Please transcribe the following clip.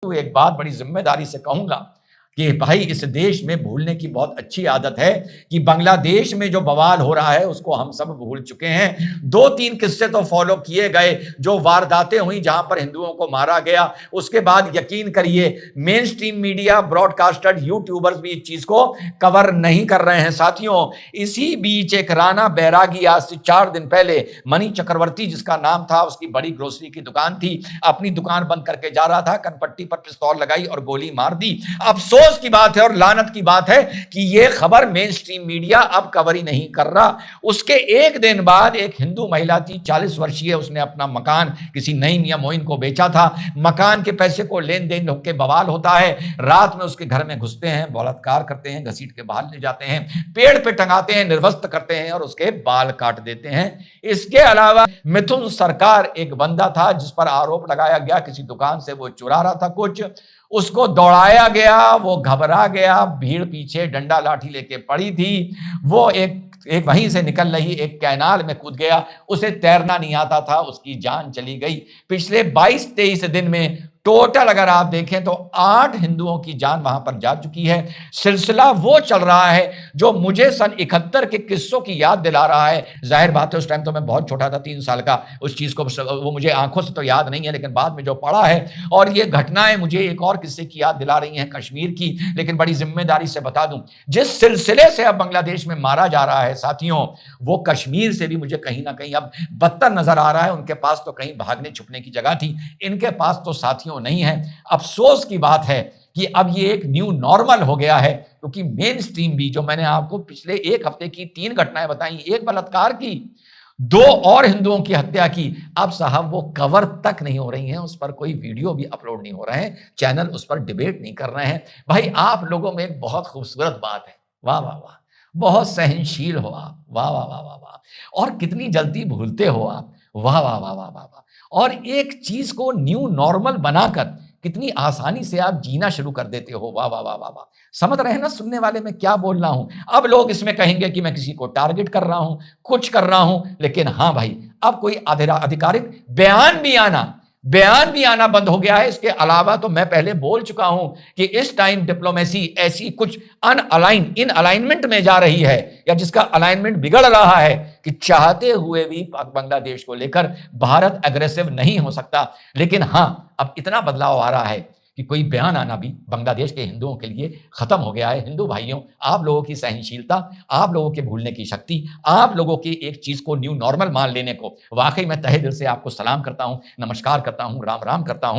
तो एक बात बड़ी जिम्मेदारी से कहूंगा कि भाई इस देश में भूलने की बहुत अच्छी आदत है कि बांग्लादेश में जो बवाल हो रहा है उसको हम सब भूल चुके हैं। 2-3 किस्से तो फॉलो किए गए, जो वारदातें हुई जहां पर हिंदुओं को मारा गया, उसके बाद यकीन करिए main stream media, broadcaster, YouTubers भी इस चीज को कवर नहीं कर रहे हैं। साथियों, इसी बीच एक राणा बैरागी आज से 4 दिन पहले, मनी चक्रवर्ती जिसका नाम था, उसकी बड़ी ग्रोसरी की दुकान थी, अपनी दुकान बंद करके जा रहा था, कनपट्टी पर पिस्तौल लगाई और गोली मार दी। अफसोस की बात है और लानत की बात है कि यह खबर मेन स्ट्रीम मीडिया अब कवर ही नहीं कर रहा। उसके एक दिन बाद एक हिंदू महिला थी, 40 वर्षीय, उसने अपना मकान किसी नईम या मोइन को बेचा था। मकान के पैसे को लेन देन होकर बवाल होता है। रात में उसके घर में घुसते हैं, बलात्कार करते हैं, घसीट के बाहर ले जाते हैं, पेड़ पे टंगाते हैं, निर्वस्त्र करते हैं और उसके बाल काट देते हैं। इसके अलावा मिथुन सरकार एक बंदा था जिस पर आरोप लगाया गया किसी दुकान से वो चुरा रहा था कुछ, उसको दौड़ाया गया, वो घबरा गया, भीड़ पीछे डंडा लाठी लेके पड़ी थी, वो एक वहीं से निकल रही एक कैनाल में कूद गया, उसे तैरना नहीं आता था, उसकी जान चली गई। पिछले 22-23 दिन में टोटल अगर आप देखें तो 8 हिंदुओं की जान वहां पर जा चुकी है। सिलसिला वो चल रहा है जो मुझे सन 71 के किस्सों की याद दिला रहा है। जाहिर बात है उस टाइम तो मैं बहुत छोटा था, 3 साल का, उस चीज को वो मुझे आंखों से तो याद नहीं है, लेकिन बाद में जो पढ़ा है, और ये घटनाएं मुझे एक और किस्से की याद दिला रही हैं, कश्मीर की। लेकिन बड़ी जिम्मेदारी से बता दूं, जिस सिलसिले से अब बांग्लादेश में मारा जा रहा है साथियों, वो कश्मीर से भी मुझे कहीं ना कहीं अब बदतर नजर आ रहा है। उनके पास तो कहीं भागने छुपने की जगह थी, इनके पास तो साथियों नहीं है। अफसोस की बात है कि अब ये एक न्यू नॉर्मल हो गया है, क्योंकि मेन स्ट्रीम भी, जो मैंने आपको पिछले एक हफ्ते की 3 घटनाएं बताई, एक बलात्कार की, 2 और हिंदुओं की हत्या की, अब साहब वो कवर तक नहीं हो रही हैं, उस पर कोई वीडियो भी अपलोड नहीं हो रहे हैं, चैनल उस पर डिबेट नहीं कर रहे हैं। भाई आप लोगों में एक बहुत खूबसूरत बात है, वाह वाह वाह, बहुत सहनशील हो आप, वाह वाह वाह वाह वाह, और कितनी जल्दी भूलते हो आप, वाह वाह वाह वाह वाह वाह, और एक चीज को न्यू नॉर्मल बनाकर कितनी आसानी से आप जीना शुरू कर देते हो, वाह वाह वाह वाह वाह। समझ रहे हैं ना सुनने वाले मैं क्या बोल रहा हूं? अब लोग इसमें कहेंगे कि मैं किसी को टारगेट कर रहा हूं, कुछ कर रहा हूं, लेकिन हाँ भाई, अब कोई आधिकारिक बयान भी आना बंद हो गया है। इसके अलावा तो मैं पहले बोल चुका हूं कि इस टाइम डिप्लोमेसी ऐसी कुछ इन अलाइनमेंट में जा रही है, या जिसका अलाइनमेंट बिगड़ रहा है, कि चाहते हुए भी बांग्लादेश को लेकर भारत एग्रेसिव नहीं हो सकता। लेकिन हां, अब इतना बदलाव आ रहा है कि कोई बयान आना भी बांग्लादेश के हिंदुओं के लिए खत्म हो गया है। हिंदू भाइयों, आप लोगों की सहनशीलता, आप लोगों के भूलने की शक्ति, आप लोगों की एक चीज को न्यू नॉर्मल मान लेने को वाकई मैं तहे दिल से आपको सलाम करता हूं, नमस्कार करता हूं, राम राम करता हूं।